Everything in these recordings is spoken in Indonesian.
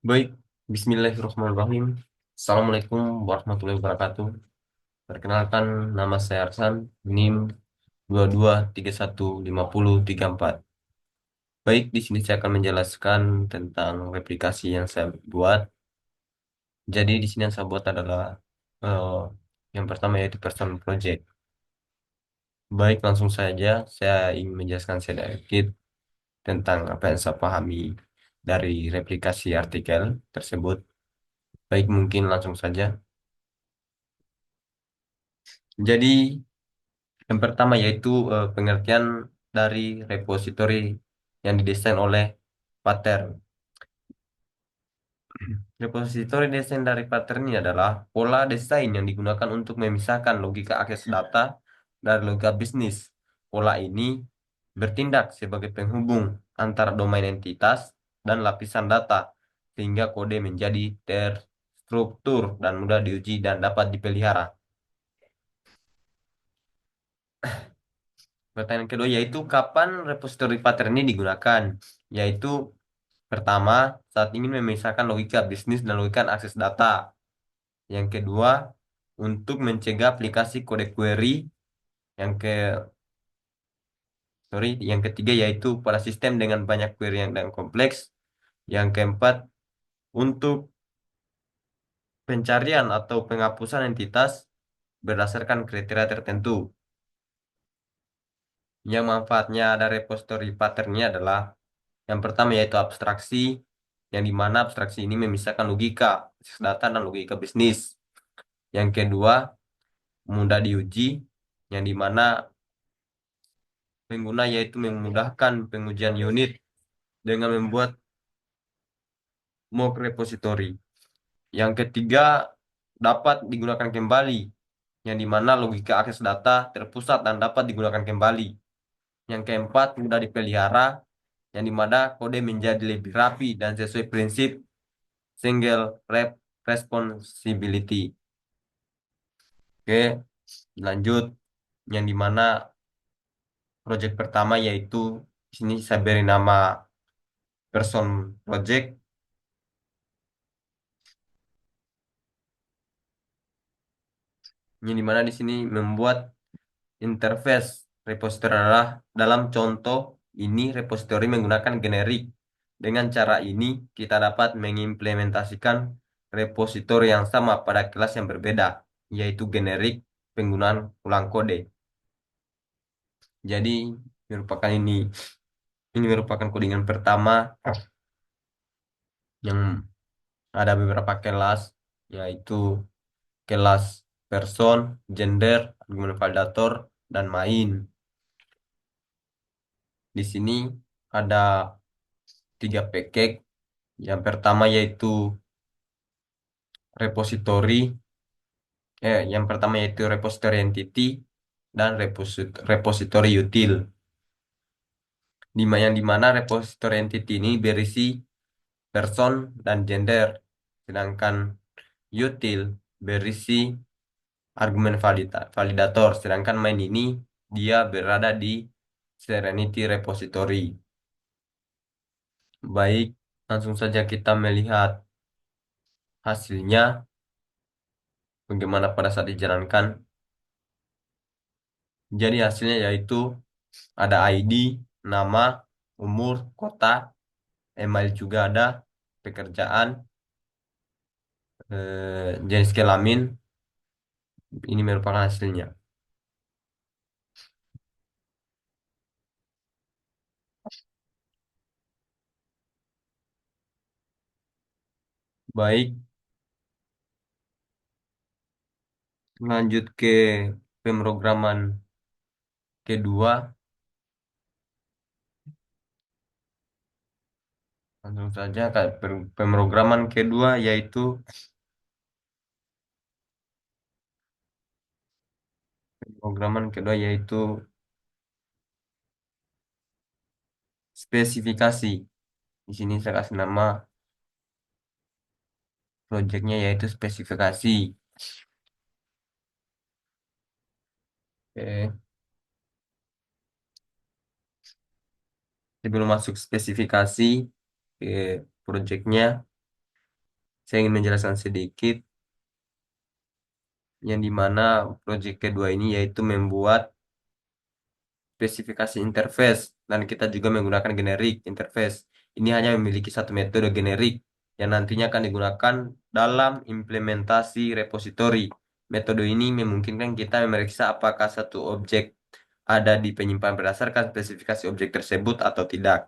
Baik, Bismillahirrahmanirrahim. Assalamualaikum warahmatullahi wabarakatuh. Perkenalkan, nama saya Arsan, NIM 22315034. Baik, di sini saya akan menjelaskan tentang replikasi yang saya buat. Jadi di sini yang saya buat adalah eh, yang pertama yaitu person project. Baik, langsung saja saya ingin menjelaskan sedikit tentang apa yang saya pahami dari replikasi artikel tersebut. Baik, mungkin langsung saja. Jadi yang pertama yaitu pengertian dari repositori yang didesain oleh Pattern. Repositori desain dari Pattern ini adalah pola desain yang digunakan untuk memisahkan logika akses data dari logika bisnis. Pola ini bertindak sebagai penghubung antara domain entitas dan lapisan data, sehingga kode menjadi terstruktur dan mudah diuji dan dapat dipelihara. Pertanyaan kedua yaitu kapan repository pattern ini digunakan? Yaitu pertama, saat ingin memisahkan logika bisnis dan logika akses data. Yang kedua, untuk mencegah aplikasi kode query. Yang ke yang ketiga yaitu pada sistem dengan banyak query yang dan kompleks. Yang keempat, untuk pencarian atau penghapusan entitas berdasarkan kriteria tertentu. Yang manfaatnya ada repository pattern-nya adalah yang pertama yaitu abstraksi, yang dimana abstraksi ini memisahkan logika, basis data, dan logika bisnis. Yang kedua, mudah diuji, yang dimana pengguna yaitu memudahkan pengujian unit dengan membuat mock repository. Yang ketiga, dapat digunakan kembali, yang dimana logika akses data terpusat dan dapat digunakan kembali. Yang keempat, mudah dipelihara, yang dimana kode menjadi lebih rapi dan sesuai prinsip single rep responsibility. Oke, lanjut. Yang dimana project pertama yaitu di sini saya beri nama person project, yang dimana di sini membuat interface repository adalah dalam contoh ini repository menggunakan generik. Dengan cara ini kita dapat mengimplementasikan repository yang sama pada kelas yang berbeda, yaitu generik penggunaan ulang kode. Jadi merupakan ini merupakan codingan pertama yang ada beberapa kelas, yaitu kelas person, gender, argumen validator, dan main. Di sini ada tiga package. Yang pertama yaitu repository, yang pertama yaitu repository entity dan repository util. Yang dimana repository entity ini berisi person dan gender, sedangkan util berisi argumen validator, sedangkan main ini dia berada di Serenity repository. Baik, langsung saja kita melihat hasilnya bagaimana pada saat dijalankan. Jadi hasilnya yaitu ada ID, nama, umur, kota, email juga ada, pekerjaan, jenis kelamin. Ini merupakan hasilnya. Baik, lanjut ke pemrograman kedua. Langsung saja ke pemrograman kedua yaitu spesifikasi. Di sini saya kasih nama projectnya yaitu spesifikasi. Oke. Sebelum masuk spesifikasi ke projectnya, saya ingin menjelaskan sedikit yang dimana project kedua ini yaitu membuat spesifikasi interface dan kita juga menggunakan generik interface. Ini hanya memiliki satu metode generik yang nantinya akan digunakan dalam implementasi repositori. Metode ini memungkinkan kita memeriksa apakah satu objek ada di penyimpanan berdasarkan spesifikasi objek tersebut atau tidak.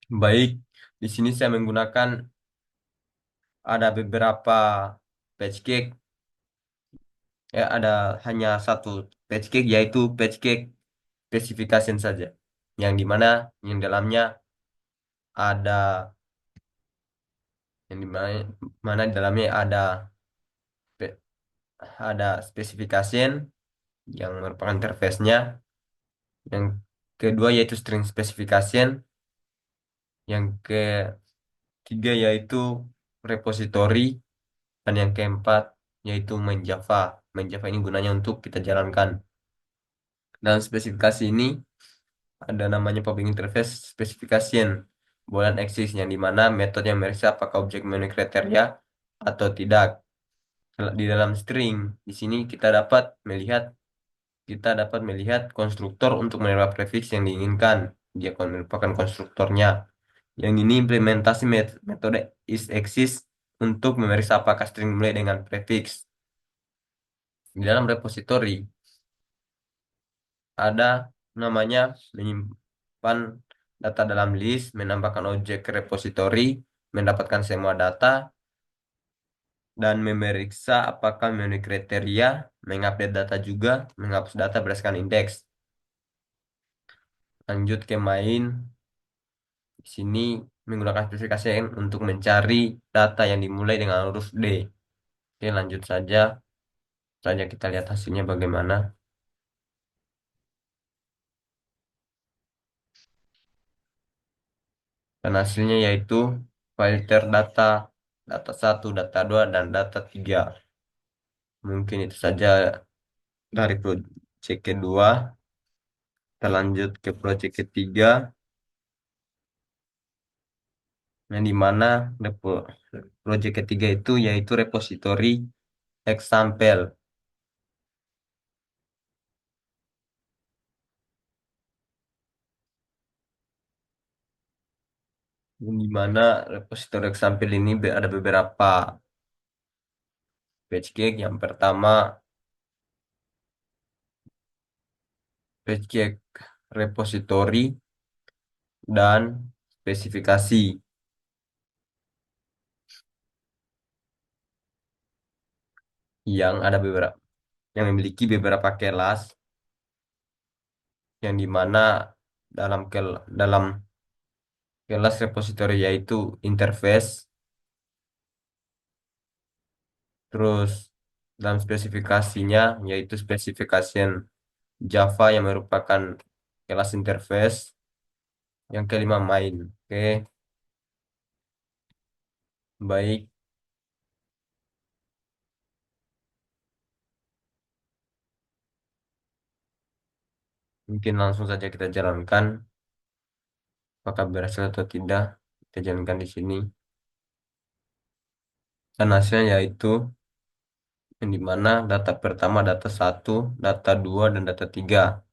Baik, di sini saya menggunakan ada beberapa patch cake, ya ada hanya satu patch cake yaitu patch cake specification saja, yang dimana yang dalamnya ada yang dimana mana di dalamnya pe- ada specification yang merupakan interface-nya, yang kedua yaitu string specification, yang ketiga yaitu repository, dan yang keempat yaitu main Java. Main Java ini gunanya untuk kita jalankan. Dalam spesifikasi ini ada namanya public interface specification boolean axis, yang dimana metode yang memeriksa apakah objek memenuhi kriteria atau tidak. Di dalam string di sini kita dapat melihat konstruktor untuk menerima prefix yang diinginkan. Dia akan merupakan konstruktornya. Yang ini implementasi metode isExist untuk memeriksa apakah string dimulai dengan prefix. Di dalam repository ada namanya menyimpan data dalam list, menambahkan objek ke repository, mendapatkan semua data, dan memeriksa apakah memenuhi kriteria, mengupdate data juga, menghapus data berdasarkan indeks. Lanjut ke main, di sini menggunakan spesifikasi untuk mencari data yang dimulai dengan huruf D. Oke, lanjut saja kita lihat hasilnya bagaimana. Dan hasilnya yaitu filter data, data satu, data 2, dan data 3. Mungkin itu saja dari project kedua. Kita lanjut ke project ketiga, yang dimana project ketiga itu yaitu repository example, yang dimana repository example ini ada beberapa batch cake. Yang pertama, batch cake repository dan spesifikasi, yang ada beberapa yang memiliki beberapa kelas, yang dimana dalam kelas repository yaitu interface, terus dalam spesifikasinya yaitu specification Java yang merupakan kelas interface, yang kelima main. Oke, baik, mungkin langsung saja kita jalankan apakah berhasil atau tidak. Kita jalankan di sini, dan hasilnya yaitu yang dimana data pertama, data satu, data 2, dan data 3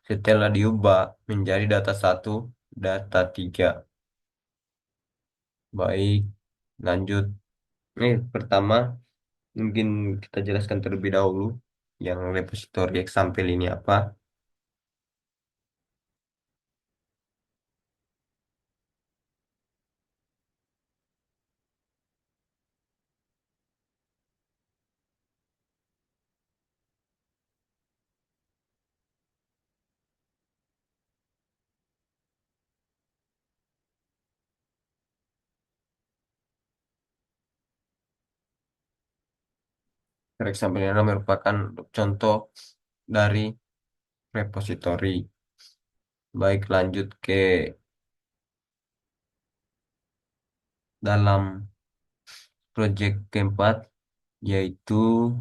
setelah diubah menjadi data satu, data 3. Baik, lanjut. Pertama mungkin kita jelaskan terlebih dahulu yang repository example ini apa. Example ini merupakan contoh dari repository. Baik, lanjut ke dalam project keempat, yaitu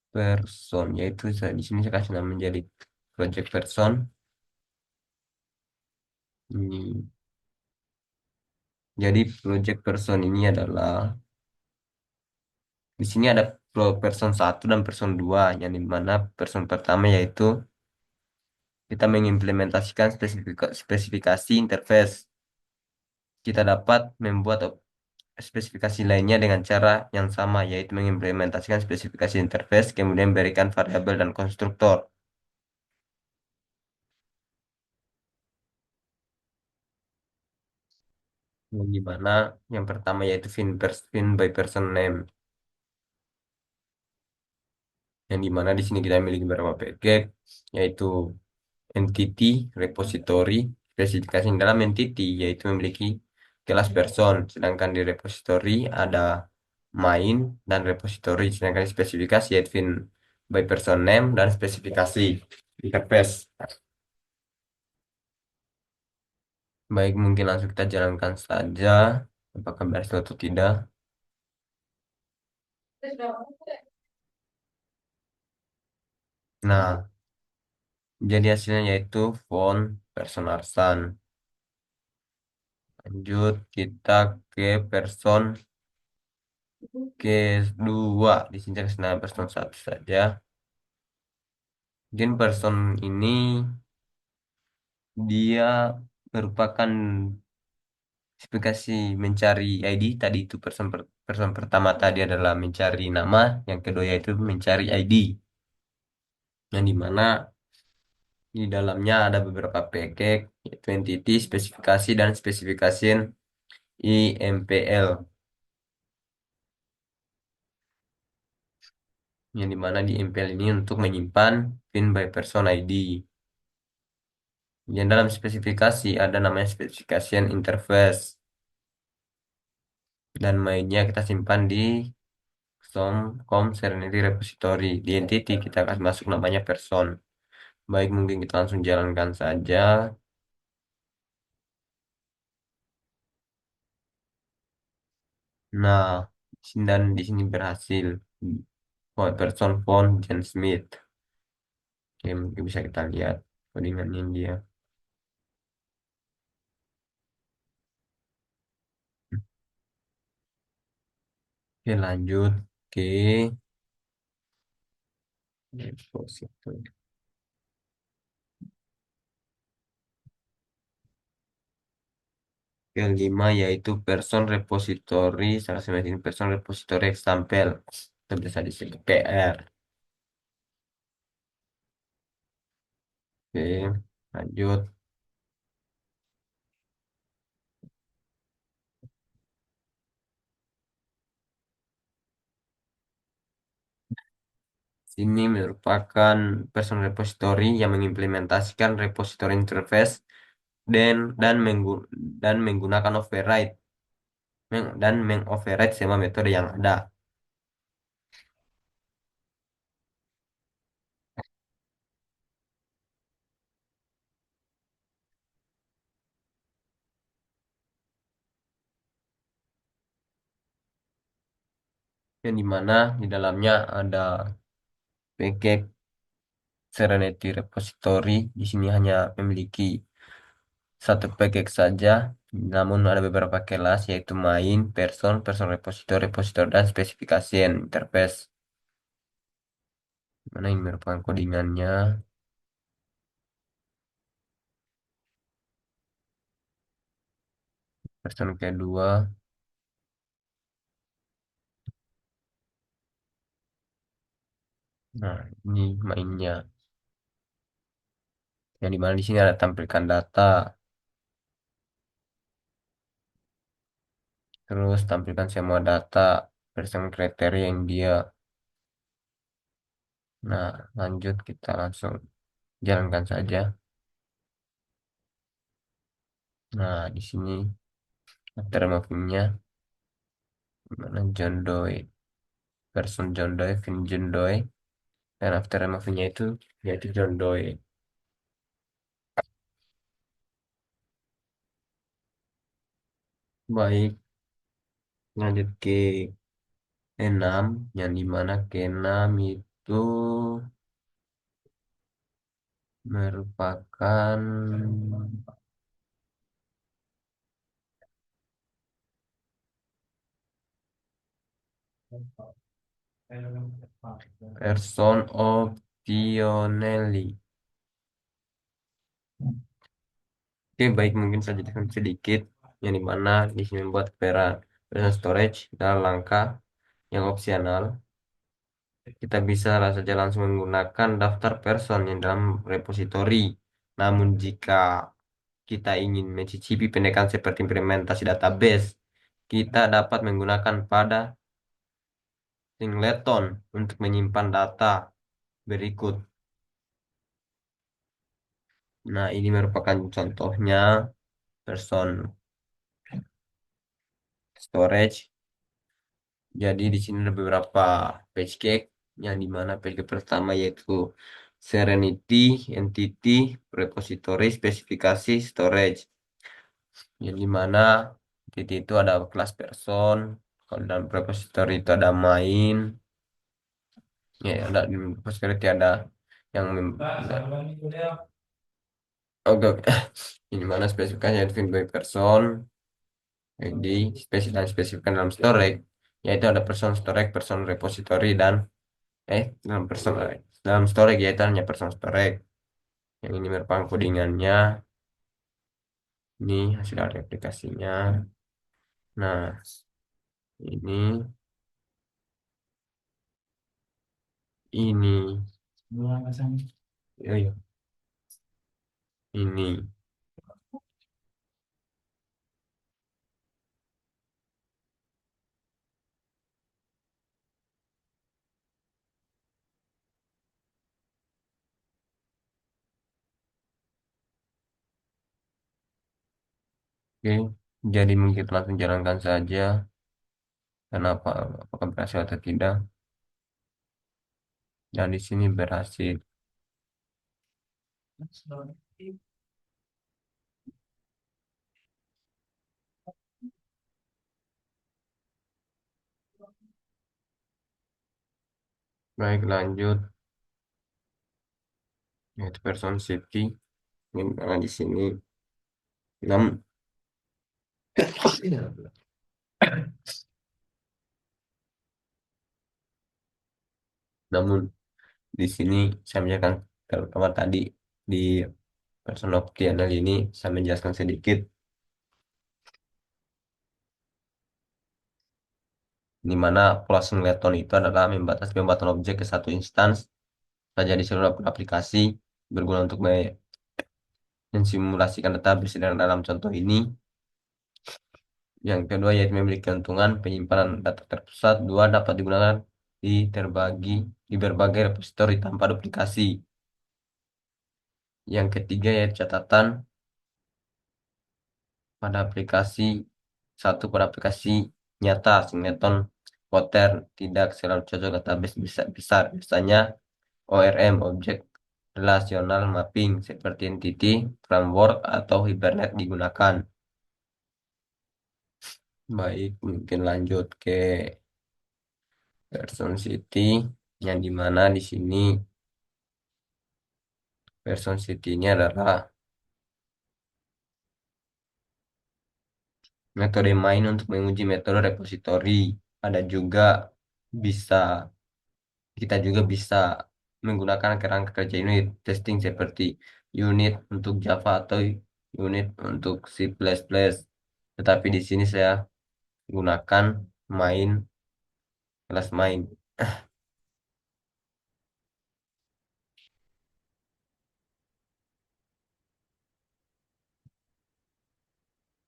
person, yaitu di sini saya kasih nama menjadi project person. Ini Jadi project person ini adalah di sini ada person satu dan person 2 yang dimana person pertama yaitu kita mengimplementasikan spesifikasi interface. Kita dapat membuat spesifikasi lainnya dengan cara yang sama, yaitu mengimplementasikan spesifikasi interface, kemudian berikan variabel dan konstruktor. Yang dimana yang pertama yaitu fin by person name, yang dimana di sini kita memiliki beberapa package, yaitu entity, repository, spesifikasi dalam entity, yaitu memiliki kelas person, sedangkan di repository ada main dan repository, sedangkan spesifikasi yaitu fin by person name dan spesifikasi interface. Baik, mungkin langsung kita jalankan saja. Apakah berhasil atau tidak? Nah, jadi hasilnya yaitu font person Arsan. Lanjut kita ke person kedua. Di sini saya kasih nama person satu saja. Mungkin person ini dia merupakan spesifikasi mencari ID. Tadi itu person pertama tadi adalah mencari nama, yang kedua yaitu mencari ID. Yang dimana di dalamnya ada beberapa package, yaitu entity, spesifikasi, dan spesifikasi IMPL. Yang dimana di IMPL ini untuk menyimpan pin by person ID. Yang dalam spesifikasi ada namanya specification interface. Dan mainnya kita simpan di com Serenity repository. Di entity kita akan masuk namanya person. Baik, mungkin kita langsung jalankan saja. Nah, dan di sini berhasil. Person phone John Smith. Oke, mungkin bisa kita lihat codingannya dia. Oke, lanjut ke repository. Kelima yaitu person repository, salah satu ini person repository example. Itu bisa disebut PR. Oke, lanjut. Ini merupakan person repository yang mengimplementasikan repository interface dan menggunakan override dan mengoverride semua metode yang ada. Yang dimana di dalamnya ada package Serenity repository. Di sini hanya memiliki satu package saja, namun ada beberapa kelas yaitu main, person repository, repository, dan spesifikasi and interface. Mana ini merupakan codingannya. Person kedua. Nah, ini mainnya. Yang dimana di sini ada tampilkan data, terus tampilkan semua data berdasarkan kriteria yang dia. Nah, lanjut kita langsung jalankan saja. Nah, di sini after removing-nya, mana John Doe, person John Doe, Vin John Doe, dan after removing-nya itu yaitu John Doe. Baik, lanjut ke enam, yang dimana ke enam itu merupakan Person optionally. Oke, baik mungkin saya jelaskan sedikit yang dimana di sini membuat peran person storage dalam langkah yang opsional. Kita bisa saja langsung menggunakan daftar person yang dalam repositori. Namun jika kita ingin mencicipi pendekatan seperti implementasi database, kita dapat menggunakan pada singleton untuk menyimpan data berikut. Nah, ini merupakan contohnya person storage. Jadi di sini ada beberapa page cake yang dimana page cake pertama yaitu Serenity, Entity, Repository, Spesifikasi, Storage. Yang dimana entity itu ada kelas person, kalau dalam repository itu ada main, ya ada di repository itu ada yang oke, oke. Ini mana spesifikasinya define by person, jadi spesifikasi dalam storage, yaitu ada person storage, person repository dan dalam person dalam storage yaitu hanya person storage. Yang ini merupakan codingannya, ini hasil dari aplikasinya. Nah, ini ini oh iya, ini oke. Jadi mungkin kita langsung jalankan saja. Kenapa apakah berhasil atau tidak? Dan di sini berhasil. Baik, lanjut. Yaitu person safety. Ini karena di sini 6. Namun di sini saya menjelaskan terutama tadi di person optional ini saya menjelaskan sedikit di mana pola singleton itu adalah membatasi pembuatan objek ke satu instans saja di seluruh aplikasi berguna untuk mensimulasikan database dalam contoh ini. Yang kedua yaitu memiliki keuntungan penyimpanan data terpusat. Dua, dapat digunakan di berbagai repository tanpa duplikasi. Yang ketiga yaitu catatan pada aplikasi pada aplikasi nyata singleton pattern tidak selalu cocok database besar. Biasanya ORM objek relational mapping seperti entity framework atau Hibernate digunakan. Baik, mungkin lanjut ke Person City yang dimana di sini Person City ini adalah metode main untuk menguji metode repository. Ada juga bisa kita juga bisa menggunakan kerangka kerja unit testing seperti unit untuk Java atau unit untuk C++. Tetapi di sini saya gunakan main kelas main.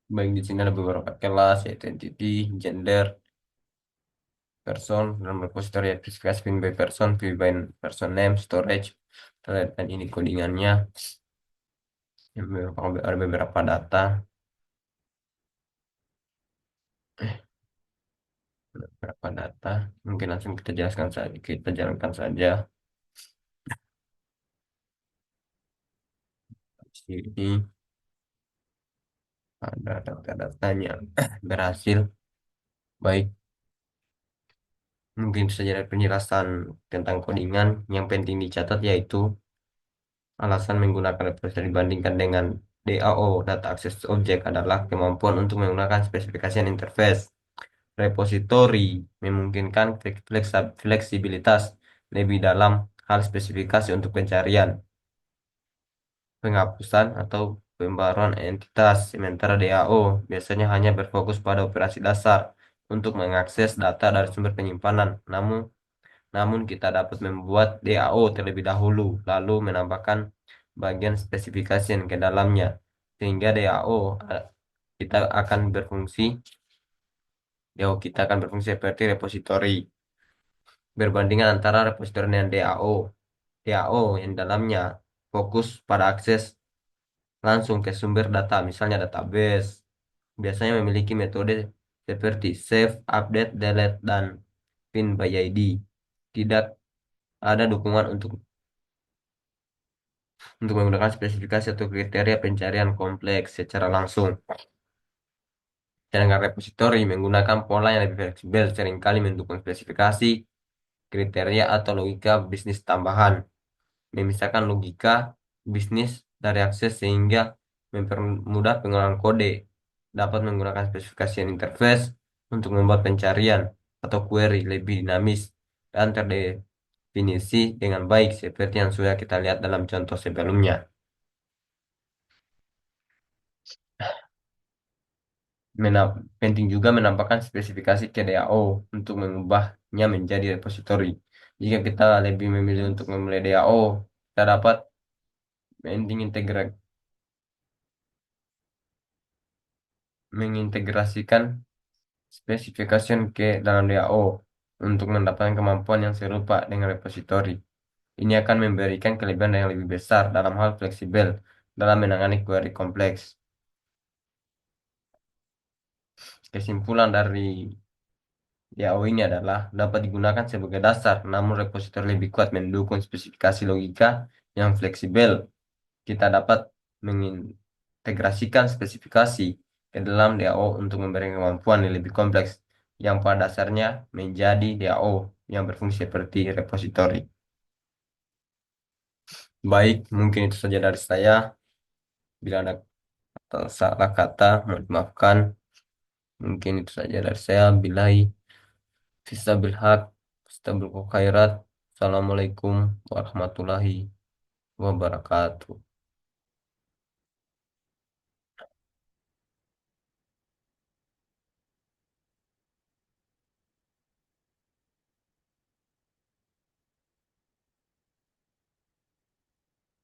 Baik di sini ada beberapa kelas yaitu entity, gender, person, dalam repository spesifikasi pin by person, view by person name, storage, dan ini codingannya. Ada beberapa data, beberapa data. Mungkin langsung kita jelaskan saja, kita jalankan saja. Di sini ada data-datanya berhasil. Baik, mungkin saja ada penjelasan tentang codingan yang penting dicatat yaitu alasan menggunakan repository dibandingkan dengan DAO, Data Access Object, adalah kemampuan untuk menggunakan spesifikasi dan interface. Repositori memungkinkan fleksibilitas lebih dalam hal spesifikasi untuk pencarian, penghapusan, atau pembaruan entitas. Sementara DAO biasanya hanya berfokus pada operasi dasar untuk mengakses data dari sumber penyimpanan. Namun kita dapat membuat DAO terlebih dahulu, lalu menambahkan bagian spesifikasi yang ke dalamnya, sehingga kita akan berfungsi, DAO kita akan berfungsi seperti repositori. Berbandingan antara repositori dan DAO. DAO yang dalamnya fokus pada akses langsung ke sumber data, misalnya database. Biasanya memiliki metode seperti save, update, delete, dan pin by ID. Tidak ada dukungan untuk menggunakan spesifikasi atau kriteria pencarian kompleks secara langsung. Sedangkan repositori menggunakan pola yang lebih fleksibel, seringkali mendukung spesifikasi, kriteria, atau logika bisnis tambahan. Memisahkan logika bisnis dari akses sehingga mempermudah pengolahan kode. Dapat menggunakan spesifikasi yang interface untuk membuat pencarian atau query lebih dinamis dan terdefinisi dengan baik seperti yang sudah kita lihat dalam contoh sebelumnya. Penting juga menambahkan spesifikasi CDAO untuk mengubahnya menjadi repositori. Jika kita lebih memilih untuk memilih DAO, kita dapat mengintegra- mengintegrasikan spesifikasi ke dalam DAO untuk mendapatkan kemampuan yang serupa dengan repositori. Ini akan memberikan kelebihan yang lebih besar dalam hal fleksibel dalam menangani query kompleks. Kesimpulan dari DAO ini adalah dapat digunakan sebagai dasar, namun repositori lebih kuat mendukung spesifikasi logika yang fleksibel. Kita dapat mengintegrasikan spesifikasi ke dalam DAO untuk memberikan kemampuan yang lebih kompleks, yang pada dasarnya menjadi DAO yang berfungsi seperti repositori. Baik, mungkin itu saja dari saya. Bila ada salah kata, mohon dimaafkan. Mungkin itu saja dari saya. Billahi fisabil haq, Assalamualaikum warahmatullahi wabarakatuh.